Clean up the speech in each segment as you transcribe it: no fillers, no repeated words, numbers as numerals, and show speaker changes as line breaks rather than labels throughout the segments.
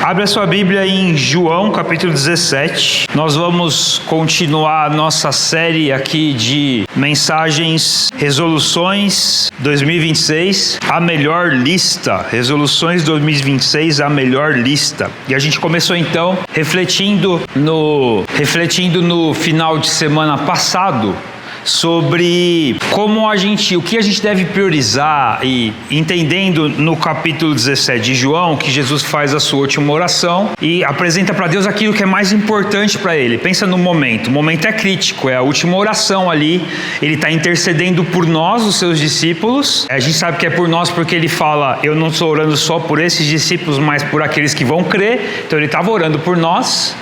Abre a sua Bíblia em João, capítulo 17. Nós vamos continuar a nossa série aqui de mensagens, resoluções 2026, a melhor lista. Resoluções 2026, a melhor lista. E a gente começou então refletindo no final de semana passado sobre o que a gente deve priorizar, e entendendo no capítulo 17 de João que Jesus faz a sua última oração e apresenta para Deus aquilo que é mais importante para ele. Pensa no momento, o momento é crítico, é a última oração ali, ele está intercedendo por nós, os seus discípulos. A gente sabe que é por nós porque ele fala, eu não estou orando só por esses discípulos, mas por aqueles que vão crer. Então ele estava orando por nós.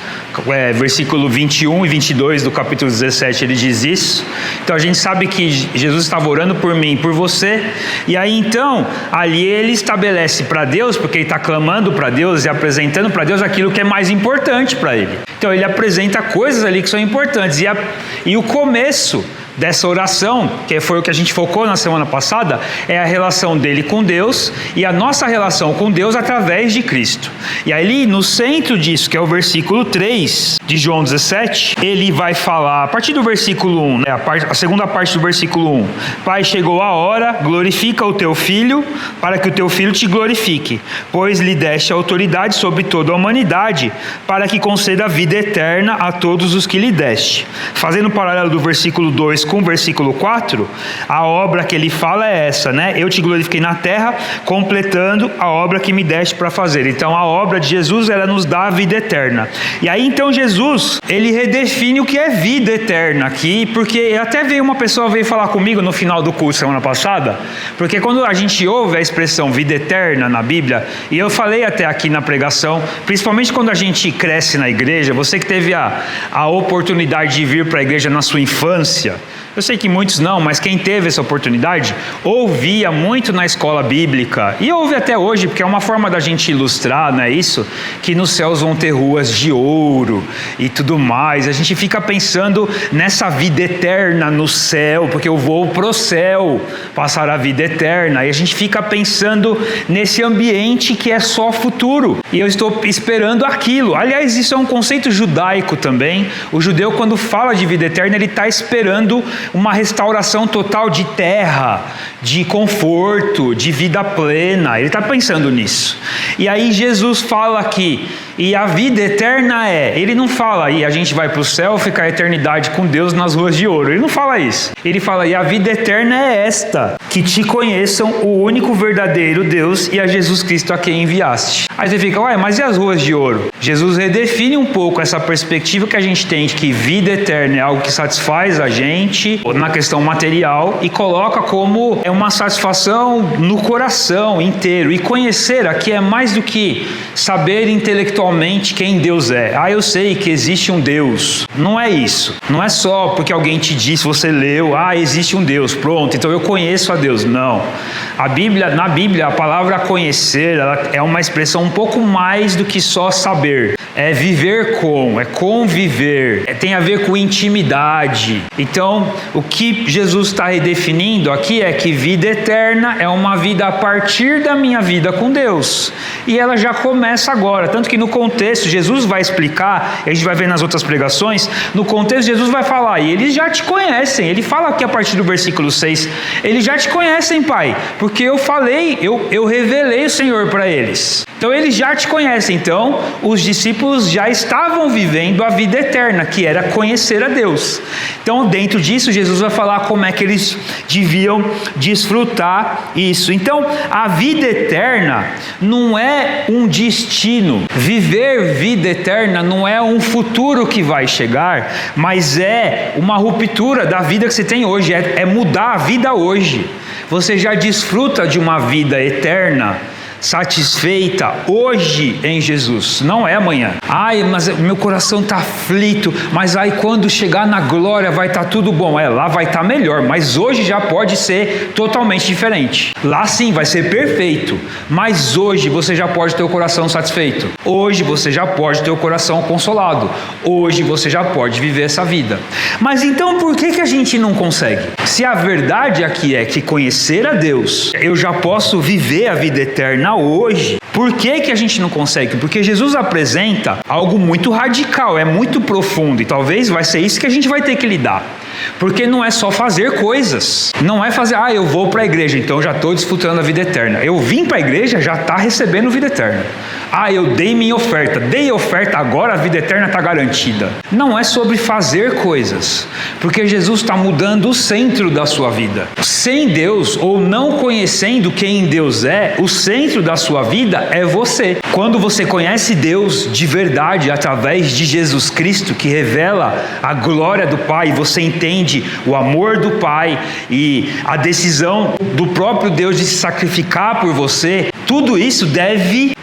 Versículo 21 e 22 do capítulo 17 ele diz isso. Então a gente sabe que Jesus estava orando por mim e por você, e aí então ali ele estabelece para Deus, porque ele está clamando para Deus e apresentando para Deus aquilo que é mais importante para ele. Então ele apresenta coisas ali que são importantes, e o começo dessa oração, que foi o que a gente focou na semana passada, é a relação dele com Deus e a nossa relação com Deus através de Cristo. E aí no centro disso, que é o versículo 3 de João 17, ele vai falar, a partir do versículo 1, né, a segunda parte do versículo 1, Pai, chegou a hora, glorifica o teu Filho, para que o teu Filho te glorifique, pois lhe deste autoridade sobre toda a humanidade, para que conceda vida eterna a todos os que lhe deste. Fazendo um paralelo do versículo 2 com o versículo 4, a obra que ele fala é essa, né? Eu te glorifiquei na terra, completando a obra que me deste para fazer. Então a obra de Jesus, ela nos dá a vida eterna. E aí então Jesus, ele redefine o que é vida eterna aqui, porque até uma pessoa veio falar comigo no final do curso semana passada, porque quando a gente ouve a expressão vida eterna na Bíblia, e eu falei até aqui na pregação, principalmente quando a gente cresce na igreja, você que teve a oportunidade de vir para a igreja na sua infância, eu sei que muitos não, mas quem teve essa oportunidade, ouvia muito na escola bíblica, e ouve até hoje, porque é uma forma da gente ilustrar, não é isso? Que nos céus vão ter ruas de ouro e tudo mais. A gente fica pensando nessa vida eterna no céu, porque eu vou pro céu passar a vida eterna, e a gente fica pensando nesse ambiente que é só futuro, e eu estou esperando aquilo. Aliás, isso é um conceito judaico também. O judeu, quando fala de vida eterna, ele está esperando uma restauração total de terra, de conforto, de vida plena. Ele está pensando nisso. E aí Jesus fala aqui, e a vida eterna ele não fala, e a gente vai para o céu ficar a eternidade com Deus nas ruas de ouro. Ele não fala isso. Ele fala, e a vida eterna é esta, que te conheçam o único verdadeiro Deus e a Jesus Cristo a quem enviaste. Aí você fica, mas e as ruas de ouro? Jesus redefine um pouco essa perspectiva que a gente tem de que vida eterna é algo que satisfaz a gente na questão material, e coloca como uma satisfação no coração inteiro. E conhecer aqui é mais do que saber intelectualmente quem Deus é. Eu sei que existe um Deus. Não é isso. Não é só porque alguém te disse, você leu, existe um Deus, pronto, então eu conheço a Deus. Não. Na Bíblia, a palavra conhecer, ela é uma expressão um pouco mais do que só saber. É viver é conviver, tem a ver com intimidade. Então, o que Jesus está redefinindo aqui é que vida eterna é uma vida a partir da minha vida com Deus. E ela já começa agora. Tanto que no contexto, Jesus vai explicar, e a gente vai ver nas outras pregações, no contexto Jesus vai falar, e eles já te conhecem. Ele fala aqui a partir do versículo 6, eles já te conhecem, Pai, porque eu falei, eu revelei o Senhor para eles. Então eles já te conhecem. Então os discípulos já estavam vivendo a vida eterna, que era conhecer a Deus. Então dentro disso Jesus vai falar como é que eles deviam desfrutar isso. Então a vida eterna não é um destino. Viver vida eterna não é um futuro que vai chegar, mas é uma ruptura da vida que você tem hoje, é mudar a vida hoje. Você já desfruta de uma vida eterna satisfeita hoje em Jesus, não é amanhã. Mas meu coração está aflito, mas quando chegar na glória vai estar tudo bom. Lá vai estar melhor, mas hoje já pode ser totalmente diferente. Lá sim vai ser perfeito, mas hoje você já pode ter o coração satisfeito. Hoje você já pode ter o coração consolado. Hoje você já pode viver essa vida. Mas então por que a gente não consegue? Se a verdade aqui é que conhecer a Deus, eu já posso viver a vida eterna ganhar hoje. Por que a gente não consegue? Porque Jesus apresenta algo muito radical, é muito profundo, e talvez vai ser isso que a gente vai ter que lidar. Porque não é só fazer coisas, não é fazer, eu vou para a igreja, então já estou desfrutando a vida eterna. Eu vim para a igreja, já está recebendo vida eterna. Eu dei minha oferta, agora a vida eterna está garantida. Não é sobre fazer coisas, porque Jesus está mudando o centro da sua vida. Sem Deus, ou não conhecendo quem Deus é, o centro da sua vida é você. Quando você conhece Deus de verdade, através de Jesus Cristo, que revela a glória do Pai, você entende o amor do Pai e a decisão do próprio Deus de se sacrificar por você, tudo isso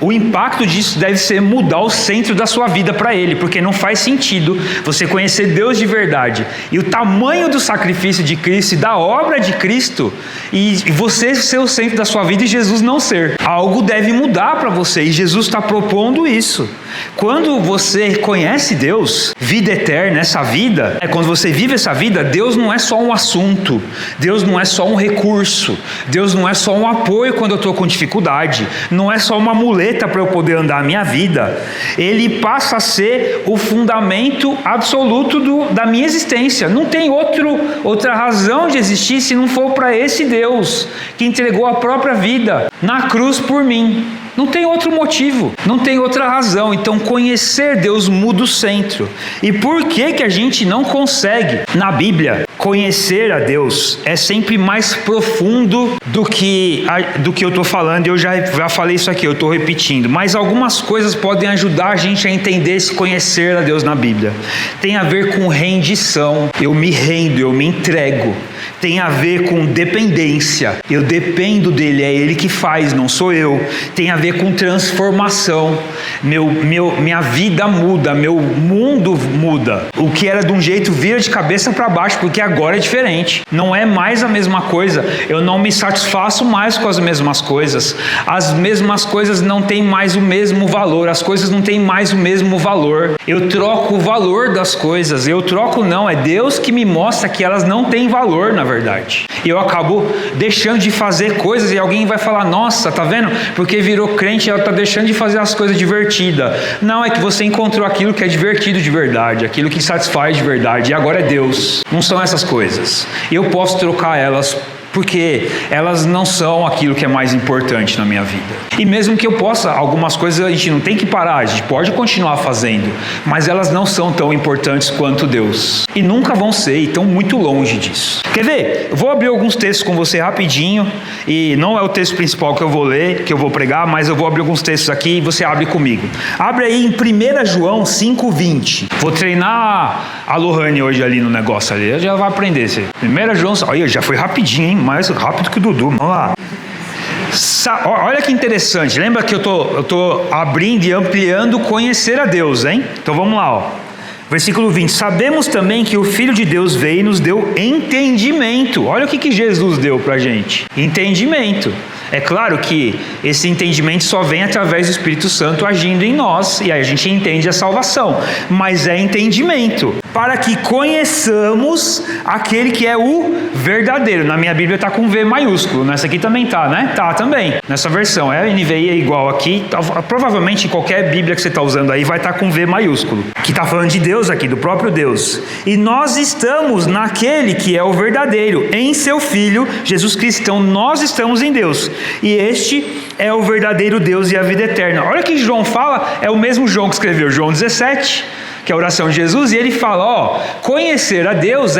o impacto disso deve ser mudar o centro da sua vida para Ele, porque não faz sentido você conhecer Deus de verdade e o tamanho do sacrifício de Cristo e da obra de Cristo e você ser o centro da sua vida e Jesus não ser. Algo deve mudar para você e Jesus está propondo isso. Quando você conhece Deus, vida eterna, essa vida, quando você vive essa vida, Deus não é só um assunto, Deus não é só um recurso, Deus não é só um apoio quando eu estou com dificuldade, não é só uma muleta para eu poder andar a minha vida. Ele passa a ser o fundamento absoluto da minha existência. Não tem outra razão de existir se não for para esse Deus que entregou a própria vida na cruz por mim. Não tem outro motivo, não tem outra razão. Então conhecer Deus muda o centro. E por que a gente não consegue? Na Bíblia, conhecer a Deus é sempre mais profundo do que eu estou falando. Eu já falei isso aqui, eu estou repetindo. Mas algumas coisas podem ajudar a gente a entender esse conhecer a Deus na Bíblia. Tem a ver com rendição, eu me rendo, eu me entrego. Tem a ver com dependência, eu dependo dele, é ele que faz, não sou eu. Tem a ver com transformação, minha vida muda, meu mundo muda. O que era de um jeito vira de cabeça para baixo, porque agora é diferente, não é mais a mesma coisa. Eu não me satisfaço mais com as mesmas coisas não têm mais o mesmo valor, as coisas não têm mais o mesmo valor. Eu troco o valor das coisas, é Deus que me mostra que elas não têm valor, na verdade. E eu acabo deixando de fazer coisas e alguém vai falar, nossa, tá vendo? Porque virou crente, ela tá deixando de fazer as coisas divertidas. Não, é que você encontrou aquilo que é divertido de verdade, aquilo que satisfaz de verdade, e agora é Deus. Não são essas coisas. Eu posso trocar elas porque elas não são aquilo que é mais importante na minha vida. E mesmo que eu possa, algumas coisas a gente não tem que parar, a gente pode continuar fazendo, mas elas não são tão importantes quanto Deus. E nunca vão ser, e estão muito longe disso. Quer ver? Eu vou abrir alguns textos com você rapidinho, e não é o texto principal que eu vou ler, que eu vou pregar, mas eu vou abrir alguns textos aqui e você abre comigo. Abre aí em 1 João 5:20. Vou treinar a Lohane hoje ali no negócio ali, já vai aprender. 1 João, olha, já foi rapidinho, hein? Mais rápido que o Dudu. Vamos lá. Olha que interessante. Lembra que eu tô abrindo e ampliando conhecer a Deus, hein? Então vamos lá, ó. Versículo 20. Sabemos também que o Filho de Deus veio e nos deu entendimento. Olha o que Jesus deu pra gente. Entendimento. É claro que esse entendimento só vem através do Espírito Santo agindo em nós, e aí a gente entende a salvação, mas é entendimento, para que conheçamos aquele que é o verdadeiro. Na minha Bíblia está com V maiúsculo, nessa aqui também está, né? Tá também, nessa versão, a NVI é igual aqui, provavelmente em qualquer Bíblia que você está usando aí vai estar com V maiúsculo, que está falando de Deus aqui, do próprio Deus. E nós estamos naquele que é o verdadeiro, em seu Filho, Jesus Cristo. Então nós estamos em Deus. E este é o verdadeiro Deus e a vida eterna. Olha o que João fala, é o mesmo João que escreveu João 17, que é a oração de Jesus, e ele fala, conhecer a Deus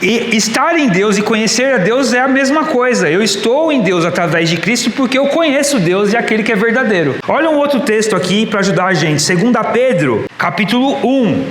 estar em Deus, e conhecer a Deus é a mesma coisa. Eu estou em Deus através de Cristo porque eu conheço Deus e aquele que é verdadeiro. Olha um outro texto aqui para ajudar a gente, 2 Pedro, capítulo 1.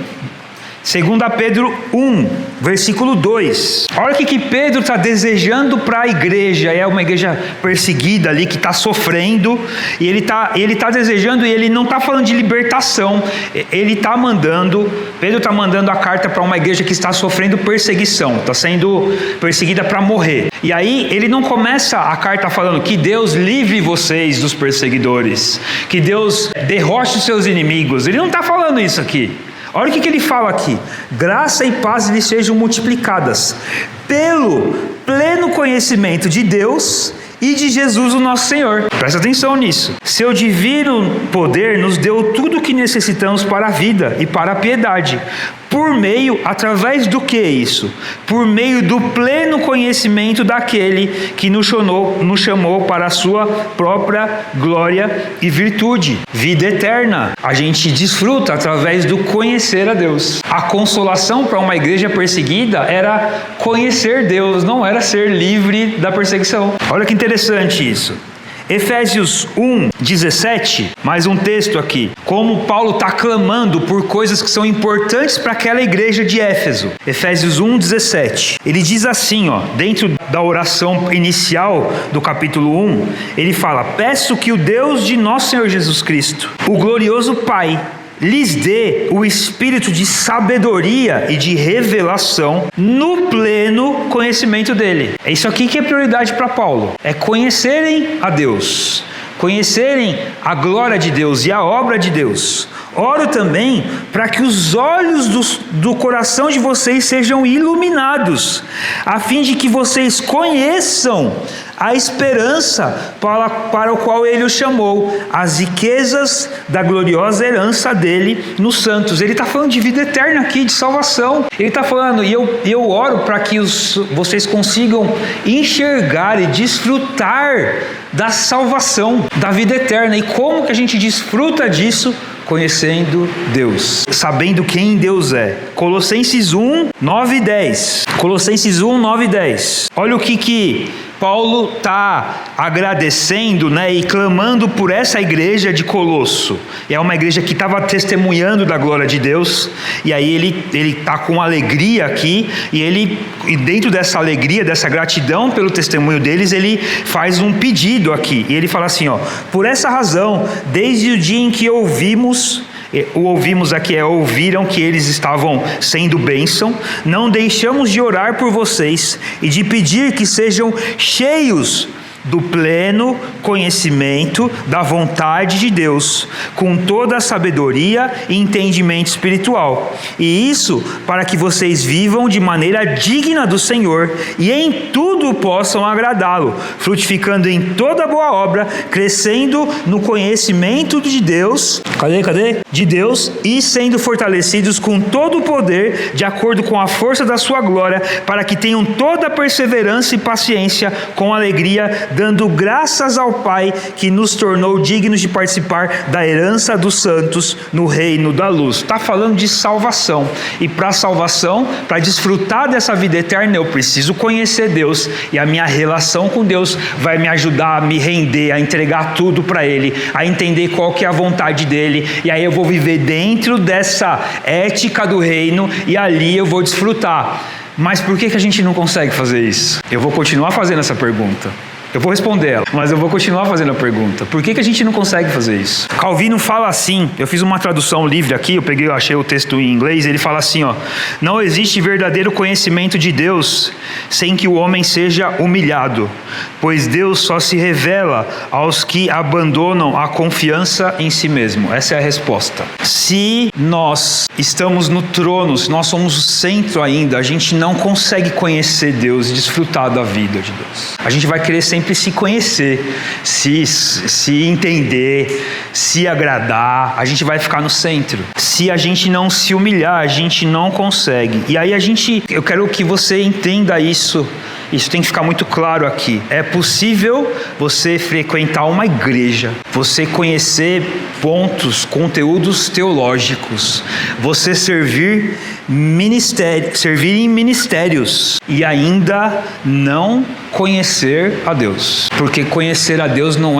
2 Pedro 1, versículo 2. Olha o que Pedro está desejando para a igreja. É uma igreja perseguida ali, que está sofrendo. E ele está desejando, e ele não está falando de libertação. Pedro está mandando a carta para uma igreja que está sofrendo perseguição. Está sendo perseguida para morrer. E aí ele não começa a carta falando que Deus livre vocês dos perseguidores. Que Deus derrote os seus inimigos. Ele não está falando isso aqui. Olha o que ele fala aqui. Graça e paz lhes sejam multiplicadas pelo pleno conhecimento de Deus e de Jesus o nosso Senhor. Presta atenção nisso. Seu divino poder nos deu tudo o que necessitamos para a vida e para a piedade. Através do que isso? Por meio do pleno conhecimento daquele que nos chamou para a sua própria glória e virtude. Vida eterna. A gente desfruta através do conhecer a Deus. A consolação para uma igreja perseguida era conhecer Deus, não era ser livre da perseguição. Olha que interessante isso. Efésios 1:17, mais um texto aqui, como Paulo está clamando por coisas que são importantes para aquela igreja de Éfeso. Efésios 1:17, ele diz assim, dentro da oração inicial do capítulo 1, ele fala: peço que o Deus de nosso Senhor Jesus Cristo, o glorioso Pai, lhes dê o espírito de sabedoria e de revelação no pleno conhecimento dele. É isso aqui que é prioridade para Paulo, é conhecerem a Deus, conhecerem a glória de Deus e a obra de Deus. Oro também para que os olhos do coração de vocês sejam iluminados, a fim de que vocês conheçam a esperança para o qual ele os chamou, as riquezas da gloriosa herança dele nos santos. Ele está falando de vida eterna aqui, de salvação. Ele está falando, e eu oro para que vocês consigam enxergar e desfrutar da salvação, da vida eterna. E como que a gente desfruta disso? Conhecendo Deus, sabendo quem Deus é. Colossenses 1:9-10. Colossenses 1:9-10. Olha o que Paulo está agradecendo, e clamando por essa igreja de Colosso. É uma igreja que estava testemunhando da glória de Deus, e aí ele está com alegria aqui, e dentro dessa alegria, dessa gratidão pelo testemunho deles, ele faz um pedido aqui, e ele fala assim, por essa razão, desde o dia em que ouviram que eles estavam sendo bênção, não deixamos de orar por vocês e de pedir que sejam cheios do pleno conhecimento da vontade de Deus, com toda a sabedoria e entendimento espiritual. E isso para que vocês vivam de maneira digna do Senhor e em tudo possam agradá-lo, frutificando em toda boa obra, crescendo no conhecimento de Deus, de Deus, e sendo fortalecidos com todo o poder, de acordo com a força da sua glória, para que tenham toda a perseverança e paciência com alegria, dando graças ao Pai que nos tornou dignos de participar da herança dos santos no reino da luz. Está falando de salvação, e para salvação, para desfrutar dessa vida eterna, eu preciso conhecer Deus, e a minha relação com Deus vai me ajudar a me render, a entregar tudo para Ele, a entender qual que é a vontade dele, e aí eu vou viver dentro dessa ética do reino, e ali eu vou desfrutar. Mas por que a gente não consegue fazer isso? Eu vou continuar fazendo essa pergunta. Eu vou responder ela, mas eu vou continuar fazendo a pergunta. Por que a gente não consegue fazer isso? Calvino fala assim, eu fiz uma tradução livre aqui, eu achei o texto em inglês, ele fala assim, não existe verdadeiro conhecimento de Deus sem que o homem seja humilhado, pois Deus só se revela aos que abandonam a confiança em si mesmo. Essa é a resposta. Se nós estamos no trono, se nós somos o centro ainda, a gente não consegue conhecer Deus e desfrutar da vida de Deus. A gente vai querer sempre se conhecer, se entender, se agradar, a gente vai ficar no centro. Se a gente não se humilhar, a gente não consegue. E aí eu quero que você entenda isso tem que ficar muito claro aqui. É possível você frequentar uma igreja, você conhecer pontos, conteúdos teológicos, você servir em ministérios e ainda não conhecer a Deus. Porque conhecer a Deus não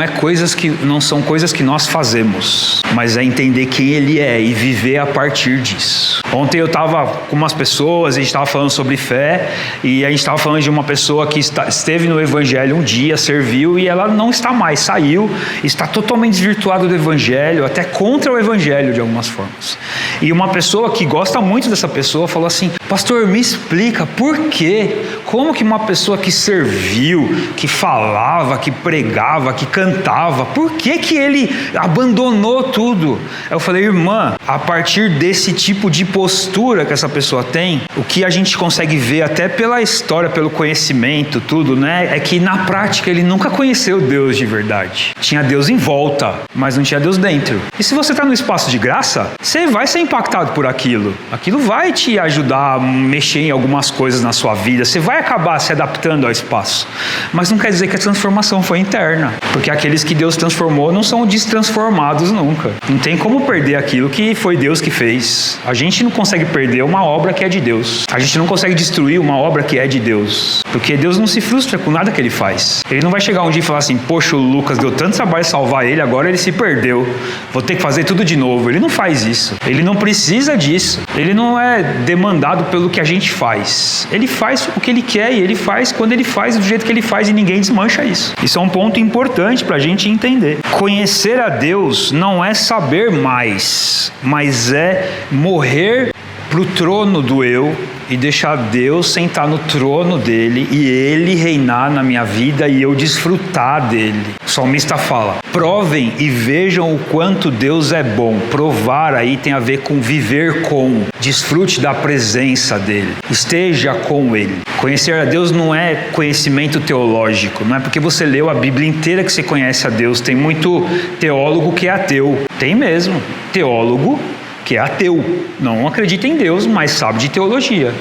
são coisas que nós fazemos, mas é entender quem Ele é e viver a partir disso. Ontem eu estava com umas pessoas, a gente estava falando sobre fé, e a gente estava falando de uma pessoa que esteve no Evangelho um dia, serviu, e ela não está mais, saiu, está totalmente desvirtuada do Evangelho, até contra o Evangelho de algumas formas. E uma pessoa que gosta muito dessa pessoa falou assim, Pastor, me explica por quê? Como que uma pessoa que serviu, que falava, que pregava, que cantava, por que que ele abandonou tudo? Eu falei, irmã, a partir desse tipo de postura que essa pessoa tem, o que a gente consegue ver até pela história, pelo conhecimento, tudo, né? É que na prática ele nunca conheceu Deus de verdade. Tinha Deus em volta, mas não tinha Deus dentro. E se você está no espaço de graça, você vai ser impactado por aquilo. Aquilo vai te ajudar a mexer em algumas coisas na sua vida. Você vai acabar se adaptando ao espaço. Mas não quer dizer que a transformação foi interna. Porque aqueles que Deus transformou não são destransformados nunca. Não tem como perder aquilo que foi Deus que fez. A gente não consegue perder uma obra que é de Deus. A gente não consegue destruir uma obra que é de Deus. Porque Deus não se frustra com nada que Ele faz. Ele não vai chegar um dia e falar assim, poxa, o Lucas deu tanto trabalho salvar ele, agora ele se perdeu. Vou ter que fazer tudo de novo. Ele não faz isso. Ele não precisa disso. Ele não é demandado pelo que a gente faz. Ele faz o que ele quer e ele faz quando ele faz do jeito que ele faz e ninguém desmancha isso. Isso é um ponto importante para a gente entender. Conhecer a Deus não é saber mais, mas é morrer para o trono do eu e deixar Deus sentar no trono dele e ele reinar na minha vida e eu desfrutar dele. O salmista fala, provem e vejam o quanto Deus é bom. Provar aí tem a ver com viver com, desfrute da presença dele, esteja com ele. Conhecer a Deus não é conhecimento teológico, não é porque você leu a Bíblia inteira que você conhece a Deus. Tem muito teólogo que é ateu, tem mesmo, teólogo que é ateu, não acredita em Deus, mas sabe de teologia.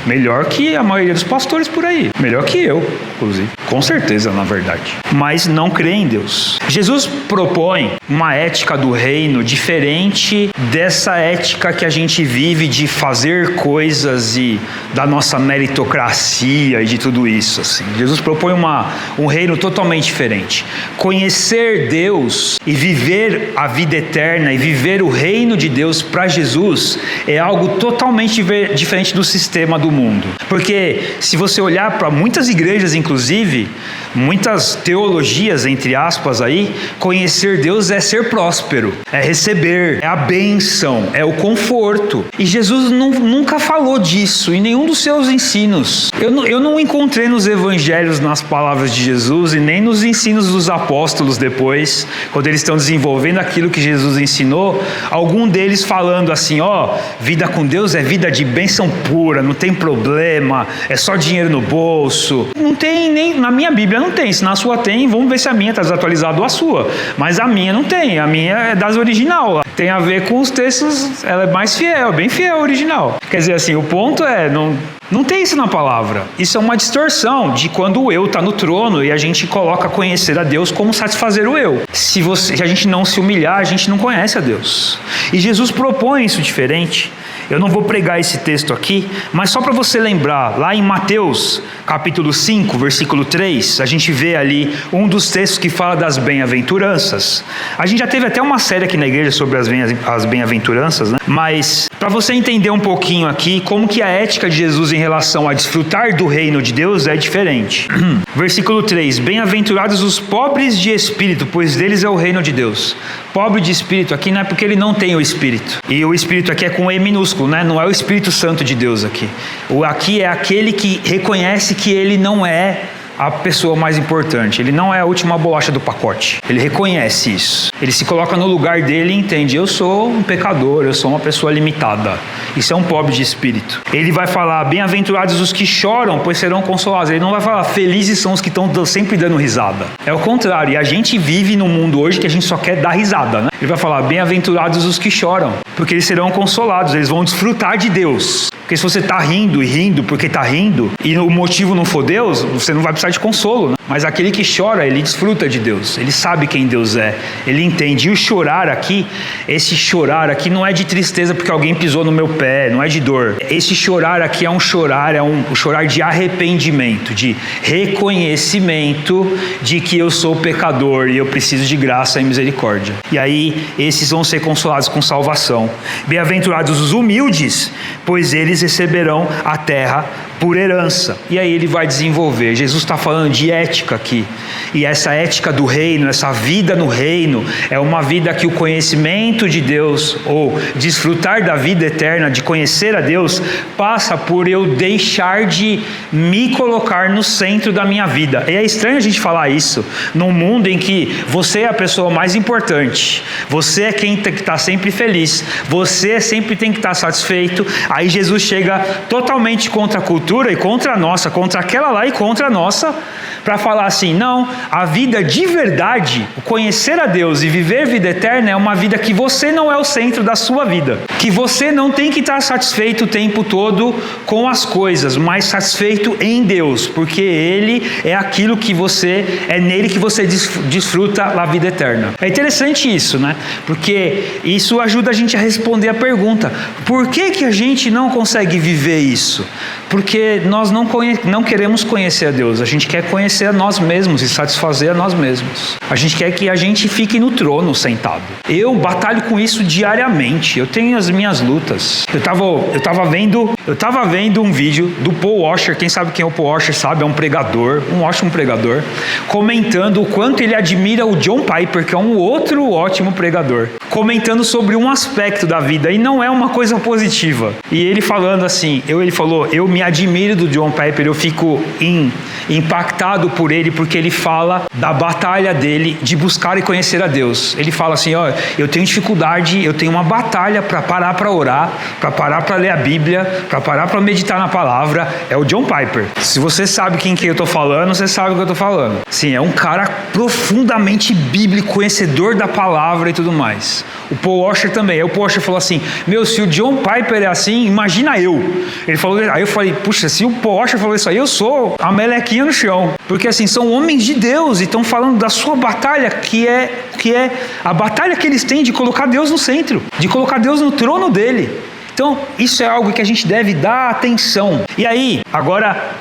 Melhor que a maioria dos pastores por aí. Melhor que eu, inclusive. Com certeza, na verdade. Mas não crê em Deus. Jesus propõe uma ética do reino diferente dessa ética que a gente vive de fazer coisas e da nossa meritocracia e de tudo isso. Assim. Jesus propõe um reino totalmente diferente. Conhecer Deus e viver a vida eterna e viver o reino de Deus para Jesus é algo totalmente diferente do sistema do mundo. Porque se você olhar para muitas igrejas, inclusive, muitas teologias, entre aspas aí, conhecer Deus é ser próspero, é receber, é a bênção, é o conforto. E Jesus nunca falou disso em nenhum dos seus ensinos. Eu não encontrei nos evangelhos, nas palavras de Jesus e nem nos ensinos dos apóstolos depois, quando eles estão desenvolvendo aquilo que Jesus ensinou, algum deles falando assim, vida com Deus é vida de bênção pura, não tem problema, é só dinheiro no bolso. Não tem nem, na minha Bíblia não tem, se na sua tem, vamos ver se a minha está desatualizada ou a sua. Mas a minha não tem, a minha é das original. Tem a ver com os textos, ela é mais fiel, bem fiel ao original. Quer dizer assim, o ponto é, não tem isso na palavra. Isso é uma distorção de quando o eu está no trono e a gente coloca conhecer a Deus como satisfazer o eu. Se a gente não se humilhar, a gente não conhece a Deus. E Jesus propõe isso diferente. Eu não vou pregar esse texto aqui, mas só para você lembrar, lá em Mateus, capítulo 5, versículo 3, a gente vê ali um dos textos que fala das bem-aventuranças. A gente já teve até uma série aqui na igreja sobre as bem-aventuranças, né? Mas para você entender um pouquinho aqui como que a ética de Jesus em relação a desfrutar do reino de Deus é diferente. Versículo 3, bem-aventurados os pobres de espírito, pois deles é o reino de Deus. Pobre de espírito aqui não é porque ele não tem o espírito. E o espírito aqui é com E minúsculo, né? Não é o Espírito Santo de Deus aqui. O aqui é aquele que reconhece que ele não é a pessoa mais importante. Ele não é a última bolacha do pacote. Ele reconhece isso. Ele se coloca no lugar dele e entende, eu sou um pecador, eu sou uma pessoa limitada. Isso é um pobre de espírito. Ele vai falar, bem-aventurados os que choram, pois serão consolados. Ele não vai falar, felizes são os que estão sempre dando risada. É o contrário. E a gente vive num mundo hoje que a gente só quer dar risada, né? Ele vai falar, bem-aventurados os que choram, porque eles serão consolados, eles vão desfrutar de Deus. Porque se você está rindo e rindo porque está rindo, e o motivo não for Deus, você não vai precisar de consolo, né? Mas aquele que chora, ele desfruta de Deus, ele sabe quem Deus é, ele entende. E o chorar aqui, esse chorar aqui não é de tristeza porque alguém pisou no meu pé, não é de dor. Esse chorar aqui é um chorar de arrependimento, de reconhecimento de que eu sou pecador e eu preciso de graça e misericórdia. E aí, esses vão ser consolados com salvação. Bem-aventurados os humildes, pois eles receberão a terra por herança. E aí ele vai desenvolver. Jesus está falando de ética aqui. E essa ética do reino, essa vida no reino, é uma vida que o conhecimento de Deus, ou desfrutar da vida eterna, de conhecer a Deus, passa por eu deixar de me colocar no centro da minha vida. E é estranho a gente falar isso num mundo em que você é a pessoa mais importante, você é quem está sempre feliz, você sempre tem que estar satisfeito. Aí Jesus chega totalmente contra a cultura e contra a nossa, contra aquela lá e contra a nossa, para falar assim: não, a vida de verdade, o conhecer a Deus e viver vida eterna é uma vida que você não é o centro da sua vida, que você não tem que estar satisfeito o tempo todo com as coisas, mas satisfeito em Deus, porque Ele é aquilo que você, é nele que você desfruta a vida eterna. É interessante isso, né? Porque isso ajuda a gente a responder a pergunta: por que a gente não consegue viver isso? Porque nós não queremos conhecer a Deus, a gente quer conhecer a nós mesmos e satisfazer a nós mesmos. A gente quer que a gente fique no trono sentado. Eu batalho com isso diariamente, eu tenho as minhas lutas. Eu tava vendo um vídeo do Paul Washer. Quem sabe quem é o Paul Washer sabe, é um pregador, um ótimo pregador, comentando o quanto ele admira o John Piper, que é um outro ótimo pregador, comentando sobre um aspecto da vida, e não é uma coisa positiva. E ele falando assim, ele falou: eu me admiro do John Piper, eu fico impactado por ele, porque ele fala da batalha dele de buscar e conhecer a Deus. Ele fala assim: ó, eu tenho dificuldade, eu tenho uma batalha para parar para orar, para parar para ler a Bíblia, para parar para meditar na palavra. É o John Piper. Se você sabe quem que eu estou falando, você sabe o que eu estou falando. Sim, é um cara profundamente bíblico, conhecedor da palavra e tudo mais. O Paul Washer também. Aí o Paul Washer falou assim: meu, se o John Piper é assim, imagina eu. Ele falou, aí eu falei: puxa, se o Paul Washer falou isso aí, eu sou a melequinha no chão. Porque assim, são homens de Deus e estão falando da sua batalha, que é a batalha que eles têm de colocar Deus no centro, de colocar Deus no trono dele. Então, isso é algo que a gente deve dar atenção. E aí, agora,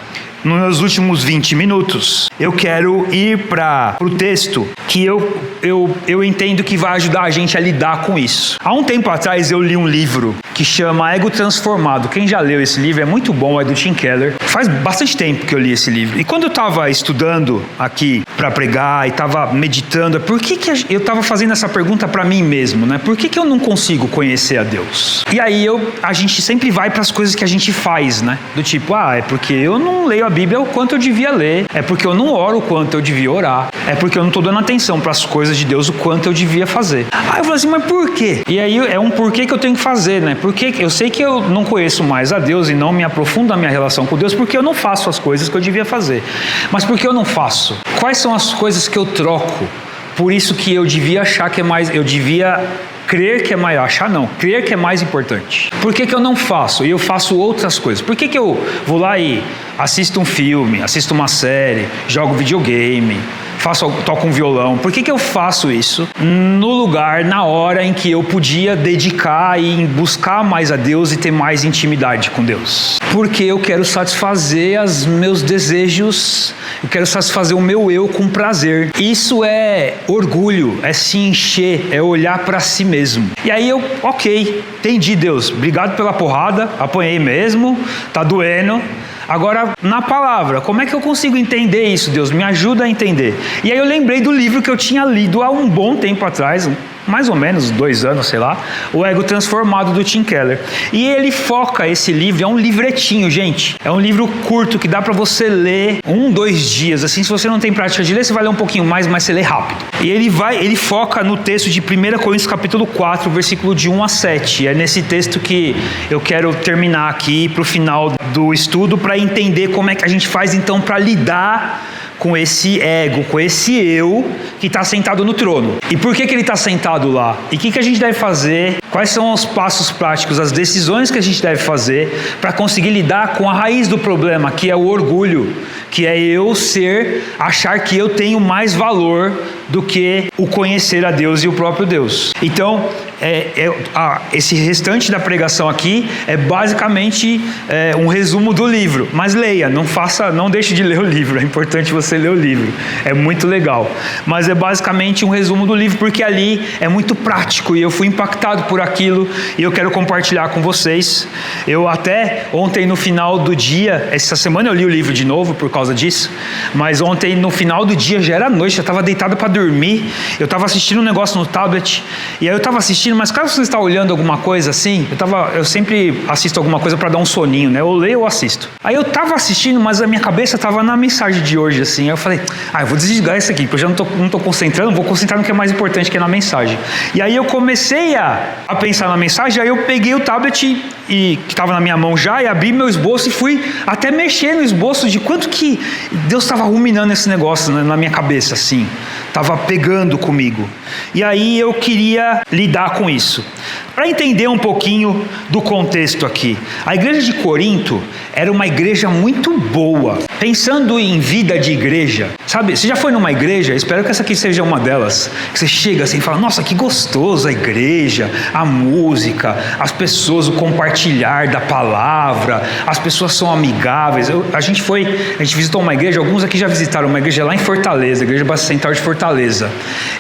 nos meus últimos 20 minutos, eu quero ir para o texto que eu entendo que vai ajudar a gente a lidar com isso. Há um tempo atrás eu li um livro que chama Ego Transformado. Quem já leu esse livro? É muito bom, é do Tim Keller. Faz bastante tempo que eu li esse livro. E quando eu estava estudando aqui para pregar e estava meditando, por que eu estava fazendo essa pergunta para mim mesmo, né? Por que eu não consigo conhecer a Deus? E aí a gente sempre vai para as coisas que a gente faz, né? Do tipo, é porque eu não leio a Bíblia o quanto eu devia ler, é porque eu não oro o quanto eu devia orar, é porque eu não estou dando atenção para as coisas de Deus o quanto eu devia fazer. Aí eu falei assim: mas por quê? E aí é um porquê que eu tenho que fazer, né? Porque eu sei que eu não conheço mais a Deus e não me aprofundo na minha relação com Deus, porque eu não faço as coisas que eu devia fazer. Mas por que eu não faço? Quais são as coisas que eu troco? Por isso que eu devia achar que é mais, eu devia crer que é mais, achar não, crer que é mais importante. Por que eu não faço? E eu faço outras coisas. Por que eu vou lá e assisto um filme, assisto uma série, jogo videogame, toco um violão? Por que eu faço isso no lugar, na hora em que eu podia dedicar e buscar mais a Deus e ter mais intimidade com Deus? Porque eu quero satisfazer os meus desejos, eu quero satisfazer o meu eu com prazer. Isso é orgulho, é se encher, é olhar para si mesmo. E aí ok, entendi, Deus, obrigado pela porrada, apanhei mesmo, tá doendo. Agora, na palavra, como é que eu consigo entender isso, Deus? Me ajuda a entender. E aí eu lembrei do livro que eu tinha lido há um bom tempo atrás, mais ou menos 2 anos, sei lá, O Ego Transformado, do Tim Keller. E ele foca esse livro, é um livretinho, gente. É um livro curto que dá para você ler 1-2 dias. Assim, se você não tem prática de ler, você vai ler um pouquinho mais, mas você lê rápido. E ele foca no texto de 1 Coríntios capítulo 4, versículo de 1 a 7. É nesse texto que eu quero terminar aqui para o final do estudo, para entender como é que a gente faz então para lidar com esse ego, com esse eu que está sentado no trono. E por que ele está sentado lá? E o que a gente deve fazer? Quais são os passos práticos, as decisões que a gente deve fazer para conseguir lidar com a raiz do problema, que é o orgulho, que é eu achar que eu tenho mais valor do que o conhecer a Deus e o próprio Deus. Então, esse restante da pregação aqui é basicamente um resumo do livro. Mas leia, não deixe de ler o livro, é importante você ler o livro, é muito legal. Mas é basicamente um resumo do livro, porque ali é muito prático e eu fui impactado por por aquilo e eu quero compartilhar com vocês. Eu até ontem no final do dia, essa semana eu li o livro de novo por causa disso, mas ontem no final do dia já era noite, eu estava deitado para dormir, eu estava assistindo um negócio no tablet, e aí eu estava assistindo, mas caso você está olhando alguma coisa assim, eu sempre assisto alguma coisa para dar um soninho, né? Eu leio ou assisto. Aí eu estava assistindo, mas a minha cabeça estava na mensagem de hoje, assim. Aí eu falei, eu vou desligar isso aqui, porque eu já não tô concentrando, vou concentrar no que é mais importante, que é na mensagem. E aí eu comecei a pensar na mensagem, aí eu peguei o tablet que estava na minha mão já, e abri meu esboço e fui até mexer no esboço de quanto que Deus estava ruminando esse negócio na minha cabeça, assim. Estava pegando comigo. E aí eu queria lidar com isso. Para entender um pouquinho do contexto aqui, a igreja de Corinto era uma igreja muito boa. Pensando em vida de igreja, sabe? Você já foi numa igreja? Espero que essa aqui seja uma delas. Que você chega assim e fala, nossa, que gostoso a igreja, a música, as pessoas, o compartilhar da palavra, as pessoas são amigáveis. A gente visitou uma igreja, alguns aqui já visitaram uma igreja lá em Fortaleza, a Igreja Batista Central de Fortaleza.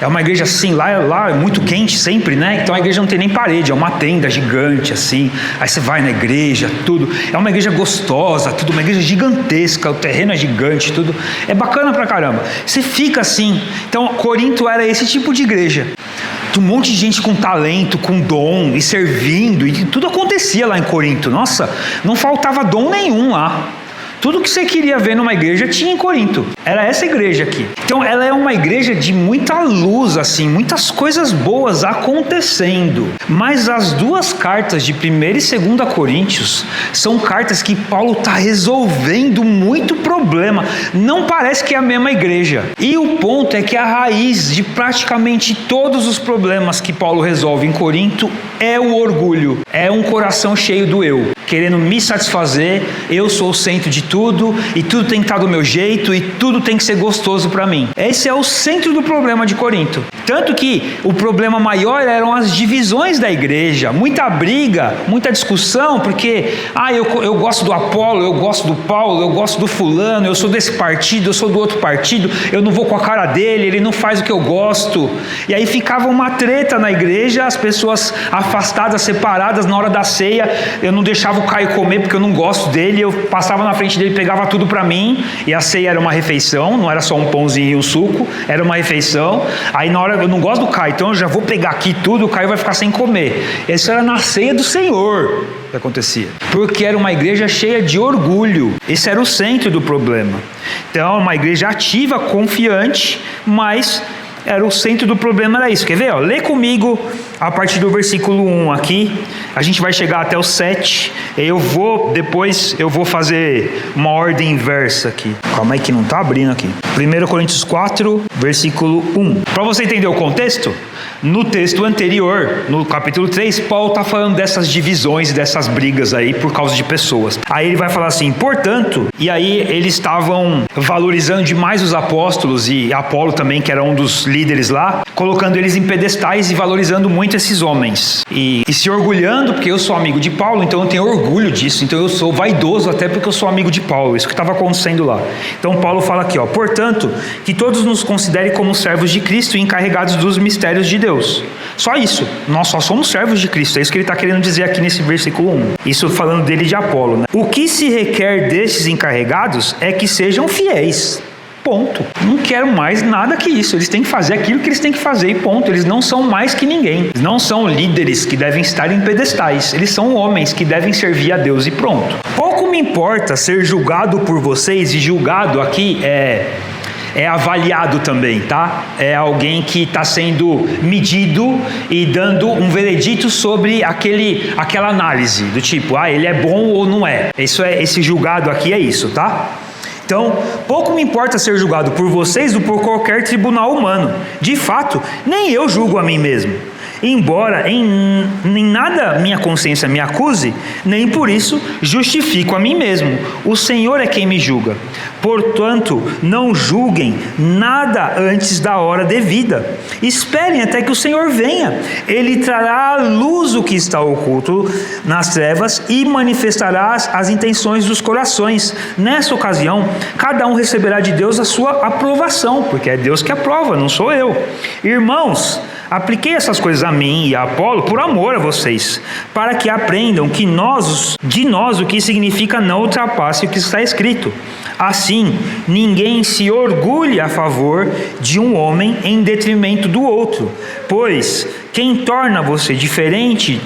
É uma igreja assim, lá é muito quente sempre, né? Então a igreja não tem nem parede, é uma tenda gigante assim. Aí você vai na igreja, tudo. É uma igreja gostosa, tudo, uma igreja gigantesca, o terreno é gigante, tudo. É bacana pra caramba. Você fica assim. Então Corinto era esse tipo de igreja. Um monte de gente com talento, com dom e servindo, e tudo acontecia lá em Corinto. Nossa, não faltava dom nenhum lá. Tudo que você queria ver numa igreja tinha em Corinto. Era essa igreja aqui. Então ela é uma igreja de muita luz, assim, muitas coisas boas acontecendo. Mas as duas cartas de 1ª e 2ª Coríntios são cartas que Paulo está resolvendo muito problema. Não parece que é a mesma igreja. E o ponto é que a raiz de praticamente todos os problemas que Paulo resolve em Corinto é o orgulho. É um coração cheio do eu, querendo me satisfazer. Eu sou o centro de tudo, e tudo tem que estar do meu jeito, e tudo tem que ser gostoso para mim. Esse é o centro do problema de Corinto. Tanto que o problema maior eram as divisões da igreja, muita briga, muita discussão, porque eu gosto do Apolo, eu gosto do Paulo, eu gosto do fulano, eu sou desse partido, eu sou do outro partido, eu não vou com a cara dele, ele não faz o que eu gosto. E aí ficava uma treta na igreja, as pessoas afastadas, separadas. Na hora da ceia, eu não deixava o Caio comer porque eu não gosto dele, eu passava na frente dele, pegava tudo para mim, e a ceia era uma refeição, não era só um pãozinho e um suco, era uma refeição. Aí na hora, eu não gosto do Caio, então eu já vou pegar aqui tudo, o Caio vai ficar sem comer. Isso era na ceia do Senhor que acontecia, porque era uma igreja cheia de orgulho. Esse era o centro do problema. Então, uma igreja ativa, confiante, mas era o centro do problema, era isso. Quer ver? Lê comigo a partir do versículo 1 aqui. A gente vai chegar até o 7. Depois eu vou fazer uma ordem inversa aqui. Calma aí que não está abrindo aqui. 1 Coríntios 4, versículo 1. Para você entender o contexto, no texto anterior, no capítulo 3, Paulo está falando dessas divisões, dessas brigas aí por causa de pessoas. Aí ele vai falar assim, portanto, e aí eles estavam valorizando demais os apóstolos e Apolo também, que era um dos líderes lá, colocando eles em pedestais e valorizando muito esses homens. E se orgulhando, porque eu sou amigo de Paulo, então eu tenho orgulho disso, então eu sou vaidoso até porque eu sou amigo de Paulo. Isso que estava acontecendo lá. Então Paulo fala aqui, portanto, que todos nos considerem como servos de Cristo e encarregados dos mistérios de Deus. Só isso. Nós só somos servos de Cristo. É isso que ele está querendo dizer aqui nesse versículo 1. Isso falando dele de Apolo, né? O que se requer desses encarregados é que sejam fiéis. Ponto. Não quero mais nada que isso. Eles têm que fazer aquilo que eles têm que fazer e ponto. Eles não são mais que ninguém. Eles não são líderes que devem estar em pedestais. Eles são homens que devem servir a Deus e pronto. Pouco me importa ser julgado por vocês, e julgado aqui é avaliado também, tá? É alguém que está sendo medido e dando um veredito sobre aquela análise, do tipo, ele é bom ou não é. Esse julgado aqui é isso, tá? Então, pouco me importa ser julgado por vocês ou por qualquer tribunal humano. De fato, nem eu julgo a mim mesmo. Embora em nada minha consciência me acuse, nem por isso justifico a mim mesmo. O Senhor é quem me julga. Portanto, não julguem nada antes da hora devida. Esperem até que o Senhor venha. Ele trará à luz o que está oculto nas trevas e manifestará as intenções dos corações. Nessa ocasião, cada um receberá de Deus a sua aprovação, porque é Deus que aprova, não sou eu. Irmãos, Apliquei essas coisas a mim e a Apolo por amor a vocês, para que aprendam que de nós o que significa não ultrapasse o que está escrito. Assim, ninguém se orgulhe a favor de um homem em detrimento do outro, pois quem torna você diferente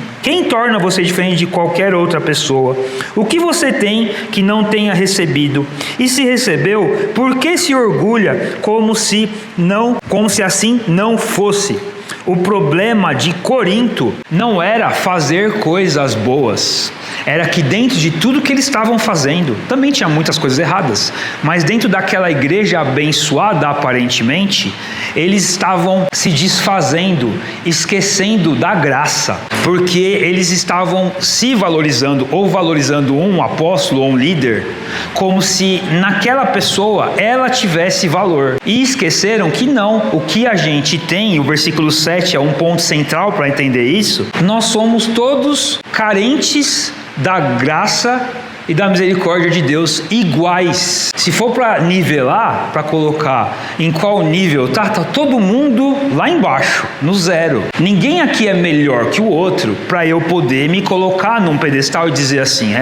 de qualquer outra pessoa? O que você tem que não tenha recebido? E se recebeu, por que se orgulha como se assim não fosse? O problema de Corinto não era fazer coisas boas, era que dentro de tudo que eles estavam fazendo, também tinha muitas coisas erradas, mas dentro daquela igreja abençoada aparentemente, eles estavam se desfazendo, esquecendo da graça, porque eles estavam se valorizando ou valorizando um apóstolo ou um líder, como se naquela pessoa ela tivesse valor, e esqueceram que não, o que a gente tem, o versículo 7 é um ponto central para entender isso, nós somos todos carentes da graça e da misericórdia de Deus iguais. Se for para nivelar, para colocar em qual nível, tá todo mundo lá embaixo, no zero. Ninguém aqui é melhor que o outro para eu poder me colocar num pedestal e dizer assim,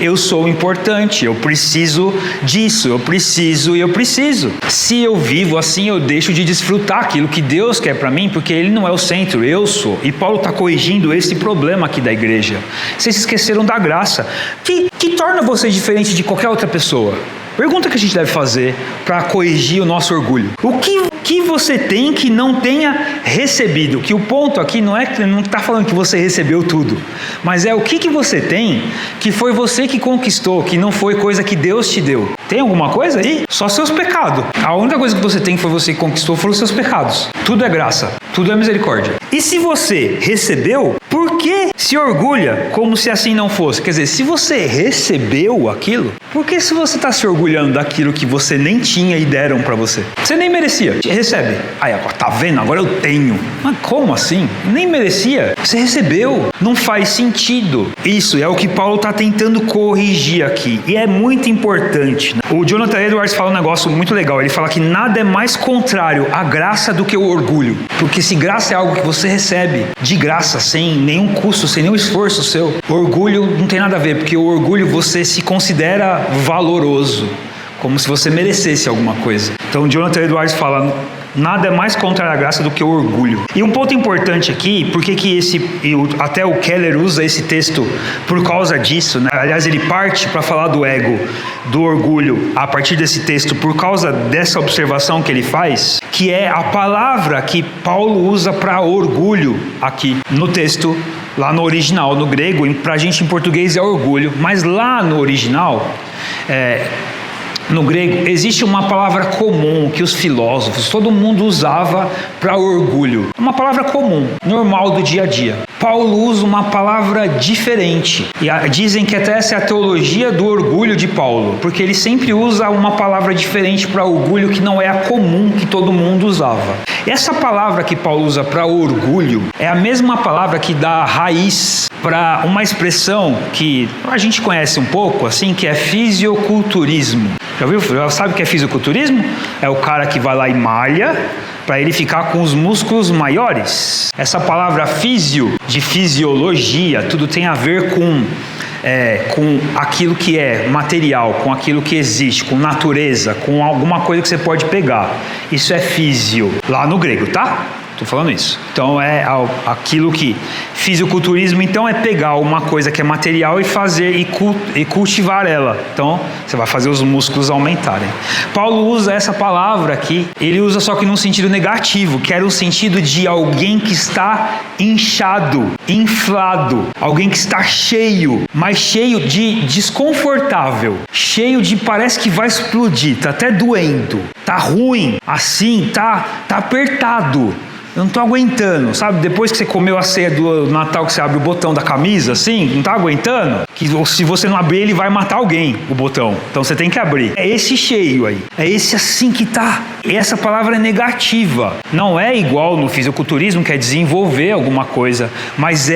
eu sou importante, eu preciso disso, eu preciso. Se eu vivo assim, eu deixo de desfrutar aquilo que Deus quer para mim, porque Ele não é o centro, eu sou. E Paulo está corrigindo esse problema aqui da igreja. Vocês esqueceram da graça, que torna você diferente de qualquer outra pessoa. Pergunta que a gente deve fazer para corrigir o nosso orgulho. O que você tem que não tenha recebido? Que o ponto aqui não está falando que você recebeu tudo, mas é o que você tem que foi você que conquistou, que não foi coisa que Deus te deu. Tem alguma coisa aí? Só seus pecados. A única coisa que você tem que foi você que conquistou foram os seus pecados. Tudo é graça, tudo é misericórdia. E se você recebeu, por que se orgulha como se assim não fosse? Quer dizer, se você recebeu aquilo, por que se você está se orgulhando daquilo que você nem tinha e deram para você? Você nem merecia. Recebe. Aí agora, tá vendo? Agora eu tenho. Mas como assim? Nem merecia. Você recebeu. Não faz sentido. Isso é o que Paulo está tentando corrigir aqui. E é muito importante. O Jonathan Edwards fala um negócio muito legal. Ele fala que nada é mais contrário à graça do que o orgulho. Porque se graça é algo que você recebe de graça, sem nenhum custo, sem nenhum esforço seu, orgulho não tem nada a ver, porque o orgulho você se considera valoroso, como se você merecesse alguma coisa. Então Jonathan Edwards fala, nada é mais contra a graça do que o orgulho. E um ponto importante aqui, porque até o Keller usa esse texto por causa disso, né? Aliás, ele parte para falar do ego, do orgulho, a partir desse texto, por causa dessa observação que ele faz, que é a palavra que Paulo usa para orgulho aqui no texto, lá no original, no grego, para a gente em português é orgulho, mas lá no original, no grego, existe uma palavra comum que os filósofos, todo mundo usava para orgulho. Uma palavra comum, normal do dia a dia. Paulo usa uma palavra diferente. E dizem que até essa é a teologia do orgulho de Paulo, porque ele sempre usa uma palavra diferente para orgulho que não é a comum que todo mundo usava. Essa palavra que Paulo usa para orgulho é a mesma palavra que dá raiz para uma expressão que a gente conhece um pouco, assim, que é fisiculturismo. Já sabe o que é fisiculturismo? É o cara que vai lá e malha para ele ficar com os músculos maiores. Essa palavra físio, de fisiologia, tudo tem a ver com aquilo que é material, com aquilo que existe, com natureza, com alguma coisa que você pode pegar. Isso é físio, lá no grego, tá? Estou falando isso. Então é aquilo que... Fisiculturismo, então, é pegar uma coisa que é material e fazer e cultivar ela. Então, você vai fazer os músculos aumentarem. Paulo usa essa palavra aqui, ele usa só que num sentido negativo, que era o sentido de alguém que está inchado, inflado, alguém que está cheio, mas cheio de desconfortável, cheio de parece que vai explodir, tá até doendo, tá ruim, assim, tá apertado. Eu não tô aguentando, sabe? Depois que você comeu a ceia do Natal, que você abre o botão da camisa, assim, não tá aguentando? Que se você não abrir, ele vai matar alguém, o botão. Então você tem que abrir. É esse cheio aí. É esse assim que tá E essa palavra é negativa. Não é igual no fisiculturismo, que é desenvolver alguma coisa, mas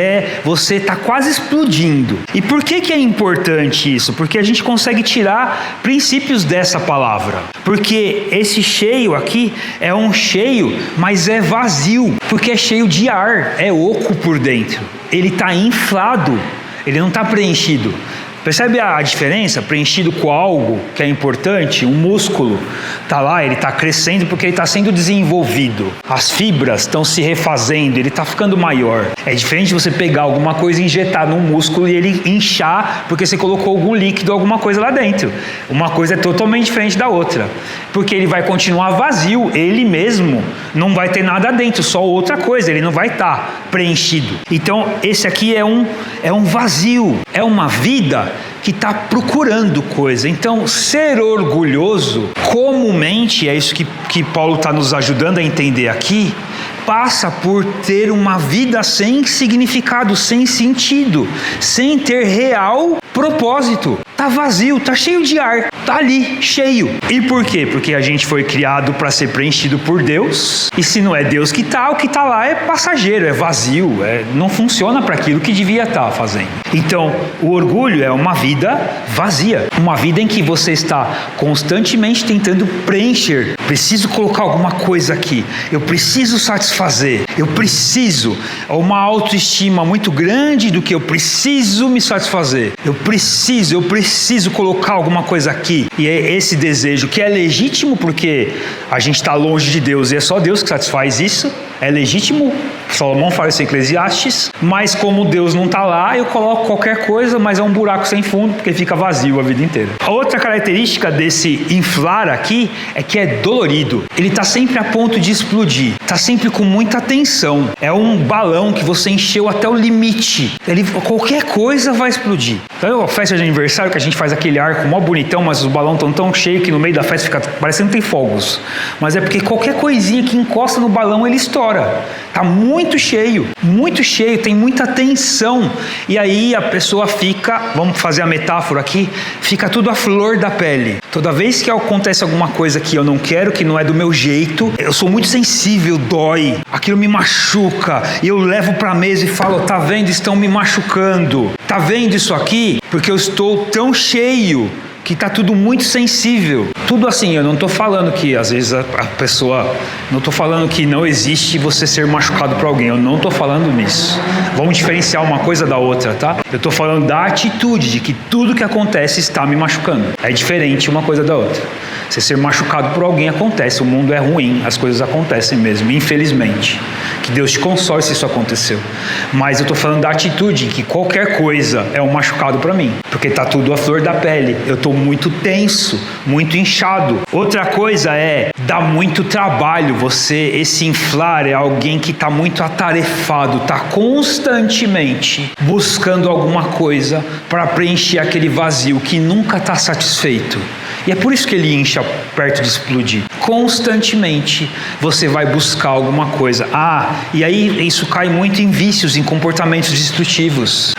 você tá quase explodindo. E por que é importante isso? Porque a gente consegue tirar princípios dessa palavra. Porque esse cheio aqui é um cheio, mas é vazio, porque é cheio de ar, é oco por dentro. Ele está inflado, ele não está preenchido. Percebe a diferença? Preenchido com algo que é importante, um músculo está lá, ele está crescendo porque ele está sendo desenvolvido. As fibras estão se refazendo, ele está ficando maior. É diferente de você pegar alguma coisa e injetar num músculo e ele inchar porque você colocou algum líquido, alguma coisa lá dentro. Uma coisa é totalmente diferente da outra, porque ele vai continuar vazio, ele mesmo não vai ter nada dentro, só outra coisa, ele não vai estar preenchido. Então esse aqui é um vazio, é uma vida que está procurando coisa. Então, ser orgulhoso, comumente, é isso que Paulo está nos ajudando a entender aqui, passa por ter uma vida sem significado, sem sentido, sem ter real propósito. Tá vazio, tá cheio de ar, tá ali, cheio. E por quê? Porque a gente foi criado para ser preenchido por Deus, e se não é Deus que tá, o que tá lá é passageiro, é vazio, não funciona para aquilo que devia estar fazendo. Então, o orgulho é uma vida vazia, uma vida em que você está constantemente tentando preencher. Preciso colocar alguma coisa aqui, eu preciso satisfazer, eu preciso, uma autoestima muito grande do que eu preciso me satisfazer, eu preciso colocar alguma coisa aqui. E é esse desejo que é legítimo, porque a gente está longe de Deus e é só Deus que satisfaz isso. É legítimo, Salomão fala isso em Eclesiastes, mas como Deus não está lá, eu coloco qualquer coisa, mas é um buraco sem fundo, porque fica vazio a vida inteira. A outra característica desse inflar aqui é que é dolorido. Ele está sempre a ponto de explodir, está sempre com muita tensão. É um balão que você encheu até o limite. Qualquer coisa vai explodir. Então, a festa de aniversário que a gente faz aquele arco mó bonitão, mas os balões estão tão cheios que no meio da festa fica parecendo que tem fogos. Mas é porque qualquer coisinha que encosta no balão, ele estoura. Está muito cheio, tem muita tensão. E aí a pessoa fica, vamos fazer a metáfora aqui, fica tudo à flor da pele. Toda vez que acontece alguma coisa que eu não quero, que não é do meu jeito, eu sou muito sensível, dói, aquilo me machuca, e eu levo para a mesa e falo, tá vendo, estão me machucando, tá vendo isso aqui? Porque eu estou tão cheio, que está tudo muito sensível. Tudo assim, eu não estou falando que às vezes a pessoa, não estou falando que não existe você ser machucado por alguém, eu não estou falando nisso. Vamos diferenciar uma coisa da outra, tá? Eu estou falando da atitude, de que tudo que acontece está me machucando. É diferente uma coisa da outra. Você ser machucado por alguém acontece, o mundo é ruim, as coisas acontecem mesmo, infelizmente. Que Deus te console se isso aconteceu. Mas eu estou falando da atitude, que qualquer coisa é um machucado para mim, porque está tudo à flor da pele, eu estou muito tenso, muito inchado. Outra coisa dá muito trabalho, esse inflar é alguém que está muito atarefado, está constantemente buscando alguma coisa para preencher aquele vazio que nunca está satisfeito. E é por isso que ele incha perto de explodir. Constantemente você vai buscar alguma coisa. E aí isso cai muito em vícios, em comportamentos destrutivos.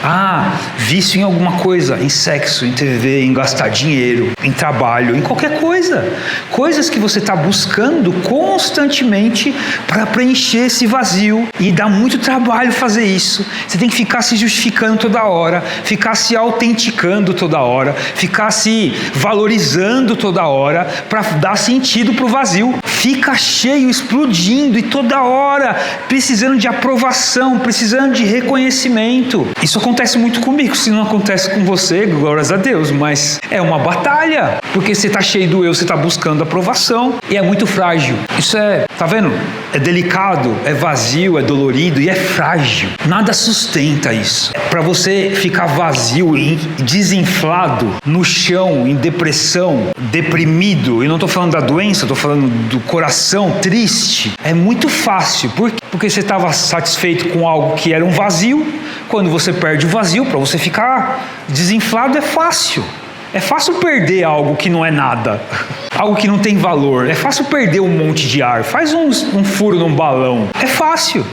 Vício em alguma coisa, em sexo, em TV, em gastar dinheiro, em trabalho, em qualquer coisa. Coisas que você está buscando constantemente para preencher esse vazio. E dá muito trabalho fazer isso. Você tem que ficar se justificando toda hora, ficar se autenticando toda hora, ficar se valorizando toda hora para dar sentido para o vazio. Fica cheio, explodindo e toda hora precisando de aprovação, precisando de reconhecimento. Isso acontece muito comigo. Se não acontece com você, glórias a Deus, mas é uma batalha, porque você está cheio do eu, você está buscando aprovação e é muito frágil. Isso tá vendo? É delicado, é vazio, é dolorido e é frágil. Nada sustenta isso. Para você ficar vazio e desinflado, no chão, em depressão, deprimido, e não estou falando da doença, estou falando do coração triste, é muito fácil. Por quê? Porque você estava satisfeito com algo que era um vazio. Quando você perde o vazio, para você ficar desinflado é fácil. É fácil perder algo que não é nada. algo que não tem valor. É fácil perder um monte de ar. Faz um furo num balão. É fácil.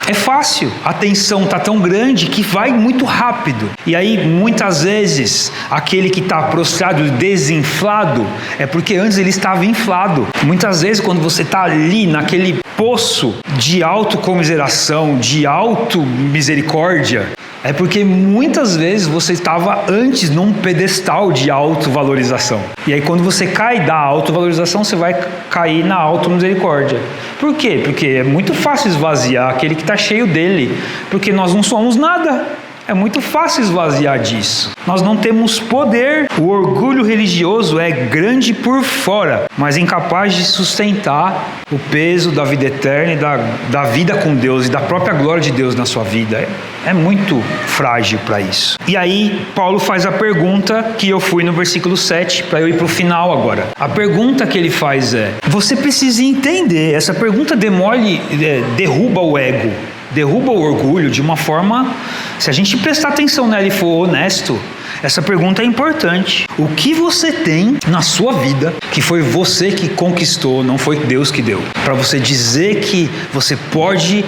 A tensão está tão grande que vai muito rápido. E aí, muitas vezes, aquele que está prostrado, desinflado, é porque antes ele estava inflado. Muitas vezes, quando você está ali naquele poço de autocomiseração, de auto-misericórdia, é porque muitas vezes você estava antes num pedestal de autovalorização. E aí quando você cai da autovalorização, você vai cair na automisericórdia. Por quê? Porque é muito fácil esvaziar aquele que está cheio dele. Porque nós não somos nada. É muito fácil esvaziar disso. Nós não temos poder. O orgulho religioso é grande por fora, mas incapaz de sustentar o peso da vida eterna e da vida com Deus e da própria glória de Deus na sua vida. É muito frágil para isso. E aí, Paulo faz a pergunta que eu fui no versículo 7, para eu ir para o final agora. A pergunta que ele faz é: você precisa entender, essa pergunta derruba o ego, derruba o orgulho de uma forma, se a gente prestar atenção nela e for honesto, essa pergunta é importante. O que você tem na sua vida que foi você que conquistou, não foi Deus que deu? Para você dizer que você pode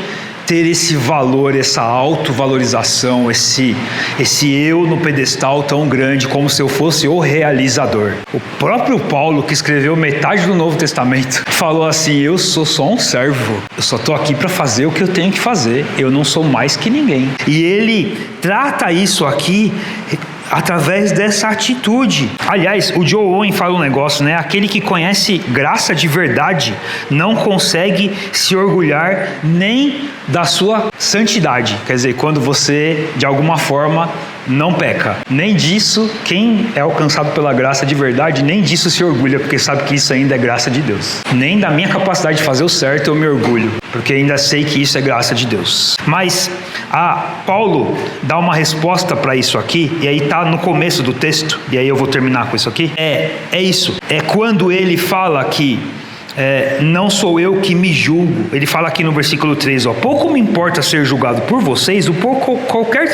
ter esse valor, essa autovalorização, esse eu no pedestal tão grande, como se eu fosse o realizador. O próprio Paulo, que escreveu metade do Novo Testamento, falou assim: eu sou só um servo, eu só estou aqui para fazer o que eu tenho que fazer, eu não sou mais que ninguém. E ele trata isso aqui através dessa atitude. Aliás, o Joe Owen fala um negócio, né? Aquele que conhece graça de verdade não consegue se orgulhar nem da sua santidade. Quer dizer, quando você, de alguma forma, não peca. Nem disso, quem é alcançado pela graça de verdade, nem disso se orgulha, porque sabe que isso ainda é graça de Deus. Nem da minha capacidade de fazer o certo eu me orgulho, porque ainda sei que isso é graça de Deus. Mas Paulo dá uma resposta para isso aqui, e aí está no começo do texto, e aí eu vou terminar com isso aqui. É isso. É quando ele fala que não sou eu que me julgo. Ele fala aqui no versículo 3, pouco me importa ser julgado por vocês ou por qualquer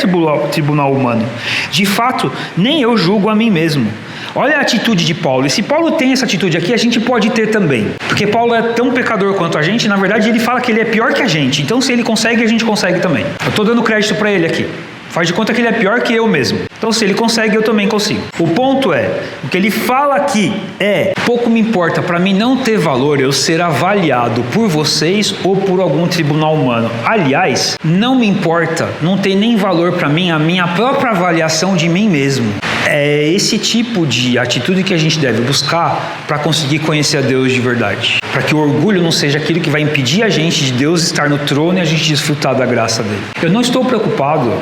tribunal humano. De fato, nem eu julgo a mim mesmo. Olha a atitude de Paulo. E se Paulo tem essa atitude aqui, a gente pode ter também. Porque Paulo é tão pecador quanto a gente. Na verdade, ele fala que ele é pior que a gente. Então, se ele consegue, a gente consegue também. Eu estou dando crédito para ele aqui. Faz de conta que ele é pior que eu mesmo. Então, se ele consegue, eu também consigo. O ponto é, o que ele fala aqui pouco me importa para mim não ter valor eu ser avaliado por vocês ou por algum tribunal humano. Aliás, não me importa, não tem nem valor para mim a minha própria avaliação de mim mesmo. É esse tipo de atitude que a gente deve buscar para conseguir conhecer a Deus de verdade. Para que o orgulho não seja aquilo que vai impedir a gente de Deus estar no trono e a gente desfrutar da graça dele. Eu não estou preocupado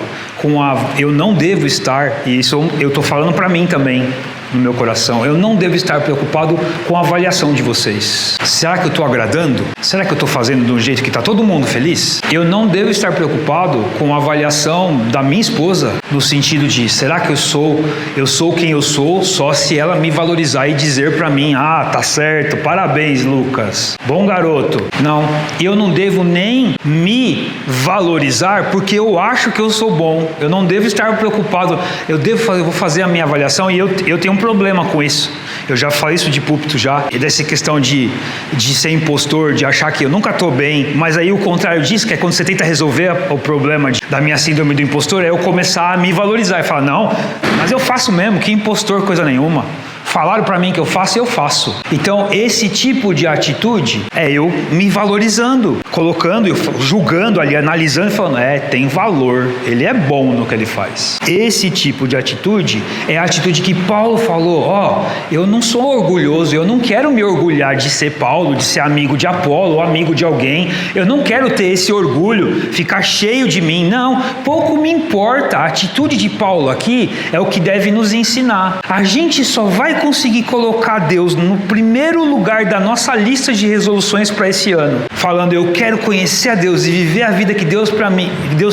eu não devo estar, e isso eu estou falando para mim também, no meu coração, eu não devo estar preocupado com a avaliação de vocês. Será que eu estou agradando? Será que eu estou fazendo de um jeito que está todo mundo feliz? Eu não devo estar preocupado com a avaliação da minha esposa, no sentido de, será que eu sou quem eu sou, só se ela me valorizar e dizer para mim, tá certo, parabéns Lucas, bom garoto. Não, eu não devo nem me valorizar porque eu acho que eu sou bom. Eu não devo estar preocupado, eu vou fazer a minha avaliação e eu tenho um problema com isso. Eu já falei isso de púlpito já, e dessa questão de ser impostor, de achar que eu nunca estou bem, mas aí o contrário disso, que é quando você tenta resolver o problema da minha síndrome do impostor, é eu começar a me valorizar e falar, não, mas eu faço mesmo, que impostor coisa nenhuma. Falaram para mim que eu faço, eu faço. Então, esse tipo de atitude é eu me valorizando, colocando, julgando ali, analisando e falando, tem valor, ele é bom no que ele faz. Esse tipo de atitude é a atitude que Paulo falou, eu não sou orgulhoso, eu não quero me orgulhar de ser Paulo, de ser amigo de Apolo ou amigo de alguém, eu não quero ter esse orgulho, ficar cheio de mim, não, pouco me importa. A atitude de Paulo aqui é o que deve nos ensinar. A gente só vai conseguir colocar Deus no primeiro lugar da nossa lista de resoluções para esse ano, falando eu quero conhecer a Deus e viver a vida que Deus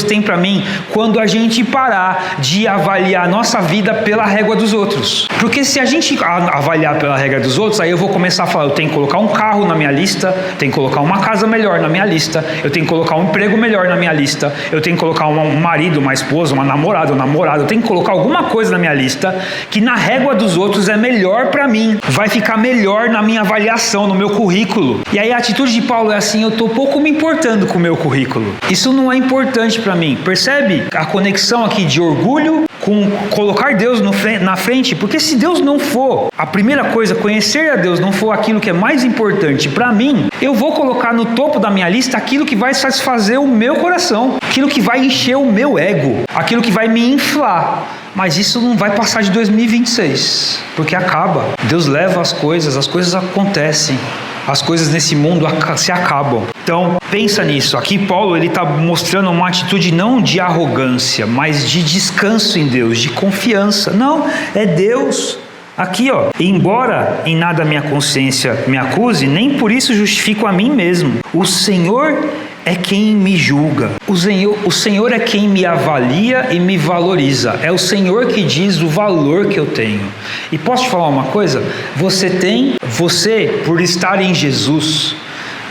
tem para mim, quando a gente parar de avaliar a nossa vida pela régua dos outros. Porque se a gente avaliar pela régua dos outros, aí eu vou começar a falar, eu tenho que colocar um carro na minha lista, tenho que colocar uma casa melhor na minha lista, eu tenho que colocar um emprego melhor na minha lista, eu tenho que colocar um marido, uma esposa, uma namorada, eu tenho que colocar alguma coisa na minha lista que na régua dos outros é melhor melhor para mim, vai ficar melhor na minha avaliação, no meu currículo. E aí a atitude de Paulo é assim: eu estou pouco me importando com o meu currículo. Isso não é importante para mim. Percebe a conexão aqui de orgulho com colocar Deus na frente? Porque se Deus não for a primeira coisa, conhecer a Deus não for aquilo que é mais importante para mim, eu vou colocar no topo da minha lista aquilo que vai satisfazer o meu coração, aquilo que vai encher o meu ego, aquilo que vai me inflar. Mas isso não vai passar de 2026, porque acaba. Deus leva as coisas acontecem. As coisas nesse mundo se acabam. Então, pensa nisso. Aqui Paulo está mostrando uma atitude não de arrogância, mas de descanso em Deus, de confiança. Não, é Deus. Aqui, embora em nada minha consciência me acuse, nem por isso justifico a mim mesmo. O Senhor é quem me julga. O Senhor é quem me avalia e me valoriza. É o Senhor que diz o valor que eu tenho. E posso te falar uma coisa? Você, por estar em Jesus,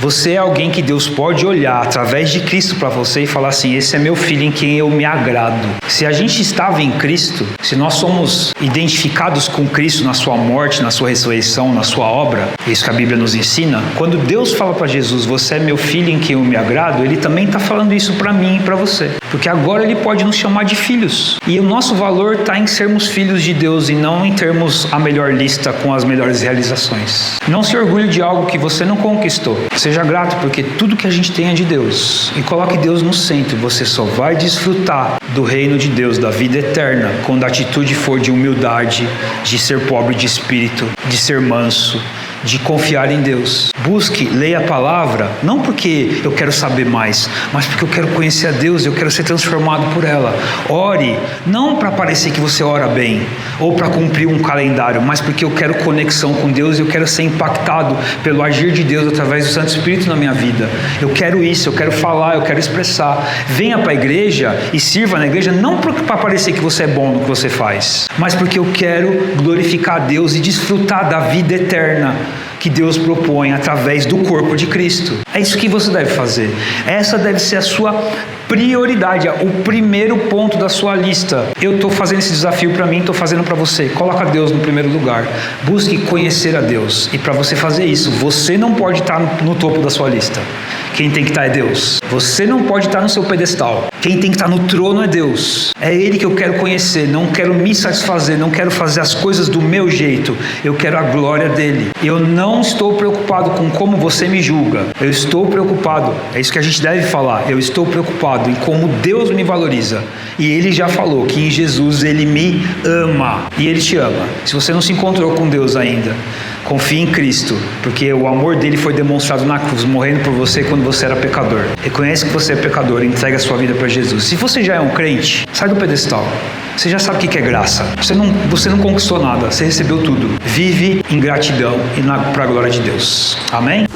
você é alguém que Deus pode olhar através de Cristo para você e falar assim: esse é meu filho em quem eu me agrado. Se a gente estava em Cristo, se nós somos identificados com Cristo na sua morte, na sua ressurreição, na sua obra, isso que a Bíblia nos ensina, quando Deus fala para Jesus: você é meu filho em quem eu me agrado, Ele também está falando isso para mim e para você. Porque agora Ele pode nos chamar de filhos. E o nosso valor está em sermos filhos de Deus e não em termos a melhor lista com as melhores realizações. Não se orgulhe de algo que você não conquistou. Seja grato, porque tudo que a gente tem é de Deus. E coloque Deus no centro. Você só vai desfrutar do reino de Deus, da vida eterna, quando a atitude for de humildade, de ser pobre de espírito, de ser manso, de confiar em Deus. Busque, leia a palavra, não porque eu quero saber mais, mas porque eu quero conhecer a Deus, eu quero ser transformado por ela. Ore, não para parecer que você ora bem, ou para cumprir um calendário, mas porque eu quero conexão com Deus, eu quero ser impactado pelo agir de Deus através do Santo Espírito na minha vida. Eu quero isso, eu quero falar, eu quero expressar. Venha para a igreja e sirva na igreja, não para parecer que você é bom no que você faz, mas porque eu quero glorificar a Deus e desfrutar da vida eterna que Deus propõe através do corpo de Cristo. É isso que você deve fazer. Essa deve ser a sua prioridade, o primeiro ponto da sua lista. Eu estou fazendo esse desafio para mim, estou fazendo para você. Coloca Deus no primeiro lugar. Busque conhecer a Deus. E para você fazer isso, você não pode estar no topo da sua lista. Quem tem que estar é Deus. Você não pode estar no seu pedestal. Quem tem que estar no trono é Deus. É Ele que eu quero conhecer. Não quero me satisfazer, não quero fazer as coisas do meu jeito. Eu quero a glória dEle. Eu não estou preocupado com como você me julga. Eu estou preocupado. É isso que a gente deve falar. Eu estou preocupado em como Deus me valoriza. E Ele já falou que em Jesus Ele me ama. E Ele te ama. Se você não se encontrou com Deus ainda, confie em Cristo, porque o amor dele foi demonstrado na cruz, morrendo por você quando você era pecador. Reconhece que você é pecador e entrega a sua vida para Jesus. Se você já é um crente, sai do pedestal. Você já sabe o que é graça. Você não conquistou nada, você recebeu tudo. Vive em gratidão e para a glória de Deus. Amém?